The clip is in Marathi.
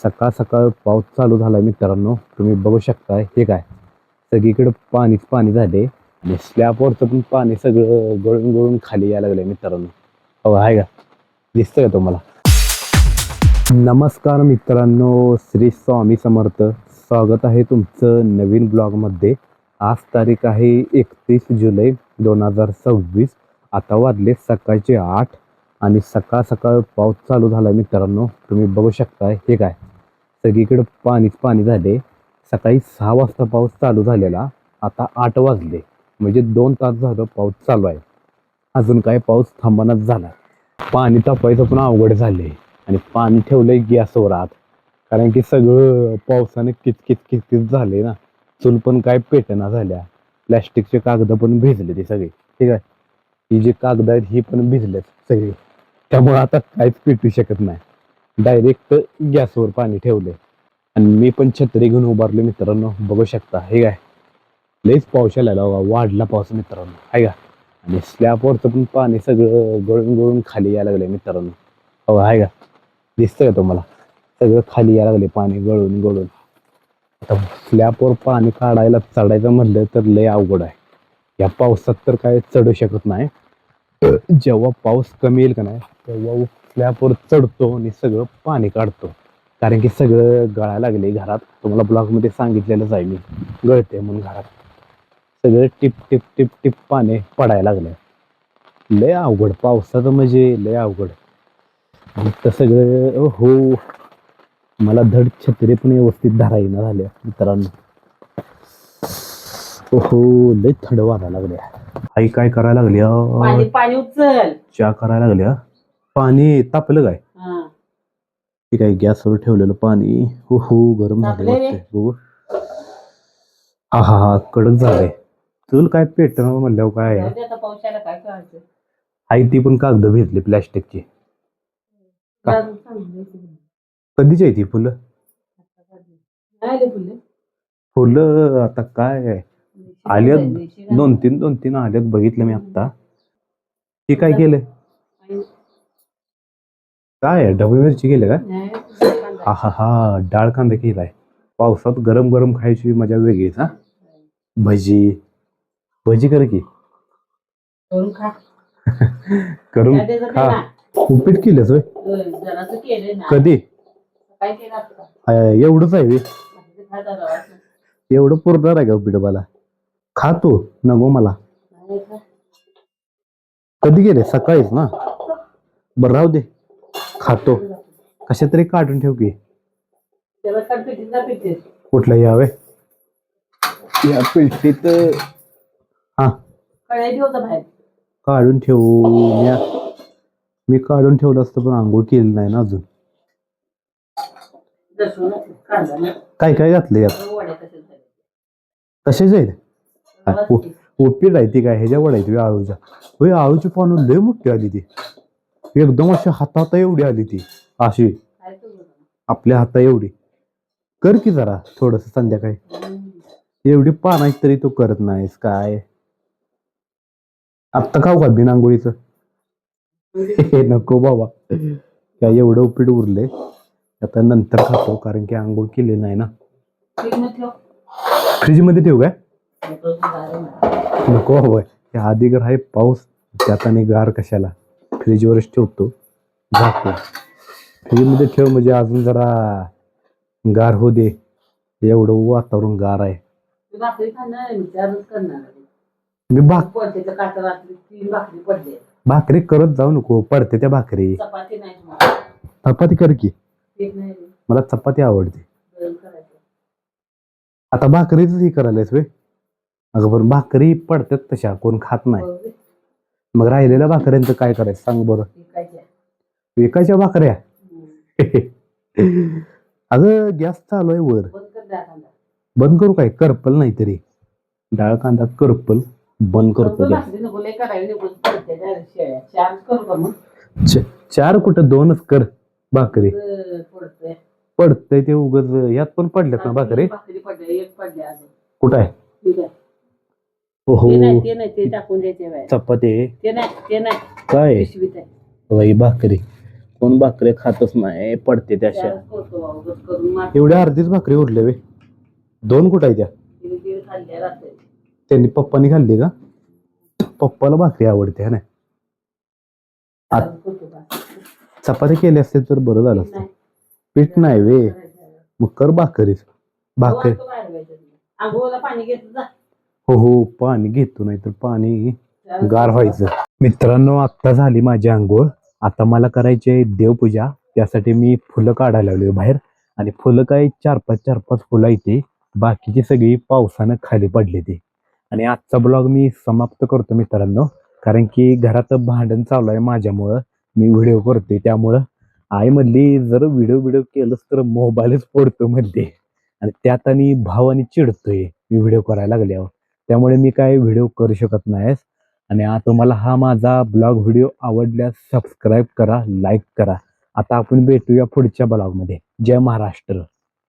सकाळ सकाळ पाऊस चालू झाला मित्रांनो. तुम्ही बघू शकता हे काय सगळीकडे पाणीच पाणी झाले आणि स्लॅबवरचं पण पाणी सगळं गळून गळून खाली यायला लागलंय मित्रांनो. हो आहे का, दिसतंय का तुम्हाला? नमस्कार मित्रांनो, श्री स्वामी समर्थ. स्वागत आहे तुमचं नवीन ब्लॉगमध्ये. आज तारीख आहे 31 जुलै 2026. आता वाजले सकाळचे 8 आणि सकाळ सकाळ पाऊस चालू झाला मित्रांनो. तुम्ही बघू शकता हे काय सगळीकडे पाणीच पाणी झाले. सकाळी 6 वाजता पाऊस चालू झालेला, आता 8 वाजले, म्हणजे 2 तास झालं पाऊस चालू आहे. अजून काय पाऊस थांबनाच झाला. पाणी तापवायचं पण अवघड झाले आणि पाणी ठेवलंय गॅसवर आत, कारण की सगळं पावसाने किचकिच किचकिच झाले ना. चूल पण काय पेटना झाल्या. प्लॅस्टिकचे कागद पण भिजले ते सगळे. ठीक आहे, ही जी कागद आहेत ही पण भिजलेत सगळे. त्यामुळे आता काहीच पेटू शकत नाही. डायरेक्ट गॅसवर पाणी ठेवले आणि मी पण छत्री घेऊन उभारले मित्रांनो. बघू शकता हे काय लईच पाऊस आलेला बघा, वाढला पाऊस मित्रांनो आहे का. आणि स्लॅबवरचं पण पाणी सगळं गळून गळून खाली यायला लागले मित्रांनो. हो आहे का, दिसतंय का तुम्हाला? सगळं खाली यायला लागले पाणी गळून गळून. आता स्लॅबवर पाणी काढायला चढायचं म्हणलं तर लय अवघड आहे. या पावसात तर काय चढू शकत नाही. जेव्हा पाऊस कमी येईल का नाही तेव्हा स्लॅबवर चढतो आणि सगळं पाणी काढतो, कारण की सगळं गळायला लागले घरात. तुम्हाला ब्लॉगमध्ये सांगितलेलंच आहे मी, गळते म्हणून घरात सगळं टिप टिप टिप टिप पाणी पडायला लागलं. लय अवघड पावसाचं, म्हणजे लय अवघड. तर सगळं हो, मला धड छत्री पण व्यवस्थित धरायला झाल्या मित्रांनो. हो, लय थंड वाजायला लागल्या. आई काय करायला लागली? पाणी उचल. चहा करायला लागल्या. पाणी तापलं काय? ठीक आहे, गॅसवर ठेवलेलं पाणी हो हो गरम झाले वाटते. बघू. हा हा हा, कडक झालंय. चूल काय पेटणार म्हणल्यावर काय आहे. पावसाला काय करायचं? आई ती पण कागद भिजली प्लॅस्टिकची. कधीची आहे ती फुलं? फुलं आता काय आहे, आल्यात दोन तीन आल्यात, बघितलं मी आता. ती काय केलंय? काय आहे, ढबू मिरची केली का? हा हा हा, डाळ कांदा केलाय. पावसात गरम गरम खायची मजा वेगळीच. हा, भजी भजी कर की. करून खा. उपीट केलंच होय? कधी? एवढंच आहे बे? एवढं पुरणार आहे का उपीट मला? खातो नको मला. कधी गेले? सकाळीच ना. बरं राहू दे, खातो. कशा तरी काढून ठेव की. कुठला यावे या पिलटीत? हा, काढून ठेवू. मी काढून ठेवलं असतं, पण आंघोळ केली नाही ना अजून. काय काय घातलं यात? तसेच आहेत. उपीट आहे ती काय ह्याच्या वड्या आहेत आळूच्या? होय, आळूची पानं लय मोठी आली ती, एकदम अशी हाता एवढी आली ती, अशी आपल्या हाता एवढी. कर की जरा थोडस संध्याकाळी. एवढी पानाची तरी तू करत नाहीस काय? आत्ता खाऊ का बिन आंघोळीचं? नको बाबा, काय एवढं उपीट उरले आता, नंतर खातो, कारण की आंघोळ केली नाही ना. फ्रीज मध्ये ठेवू काय? नको बाबा, आधी घर आहे पाऊस, त्यात आणि गार कशाला. फ्रीजवरच ठेवतो, झाकतो. फ्रीज मध्ये ठेव म्हणजे अजून जरा गार हो दे. एवढं वातावरण गार आहे. मी भाकरी करत जाऊ नको, पडते त्या भाकरी. चपाती कर की. मला चपाती आवडते. आता भाकरीच ही करायलास वे? अगं पण भाकरी पडतात तशा, कोण खात नाही. मग राहिलेल्या भाकऱ्यांचं काय करायचं सांग बरं? विकायच्या भाकऱ्या? अगं गॅस चालू आहे वर. बंद करू काय? करपल नाही तरी. डाळ कांदा करपल, बंद करतो गॅस. चार कुठं, 2च कर भाकरी. पडतंय ते उगच, यात पण पडल्यात ना भाकरी. कुठं आहे? हो, चपाती काय भाकरी. कोण भाकरी खातच नाही, पडते त्या अशा. त्यालाच करतो बाबा, उगाच करून मागे एवढ्या अर्धीच भाकरी उरले वे. 2 कुठं आहे त्या? तिने दीड खाल्ल्या रात्री. त्यांनी पप्पानी खाल्ली का? पप्पाला भाकरी आवडते है ना. त्यालाच करतो बा. चपाती केली असते तर बरं झालं असतं. नाही. पीठ नाही वे, मग कर भाकरीच. भाकरी तो बाहेर जायचं तुला. आंघोळीला पाणी घेत जा. हो हो, पाणी घेतो नाही तर पाणी गार व्हायचं. मित्रांनो, आत्ता झाली माझी आंघोळ. आता मला करायची आहे देवपूजा. त्यासाठी मी फुलं काढायला लागलोय बाहेर. आणि फुलं काय 4-5 फुलं येते, बाकीची सगळी पावसानं खाली पडली ती. आणि आजचा ब्लॉग मी समाप्त करतो मित्रांनो, कारण की घरात भांडण चालू आहे माझ्यामुळं. मी व्हिडिओ करतोय त्यामुळं आई म्हणली जर व्हिडिओ केलंस तर मोबाईलच फोडतो म्हणते. आणि त्यात आणि भाव आणि चिडतोय मी व्हिडिओ करायला लागल्यावर. त्यामुळे मी काय व्हिडिओ करू शकत नाही. आणि तुम्हाला हा माझा ब्लॉग व्हिडिओ आवडल्यास सबस्क्राईब करा, लाईक करा. आता आपण भेटूया पुढच्या ब्लॉगमध्ये. जय महाराष्ट्र.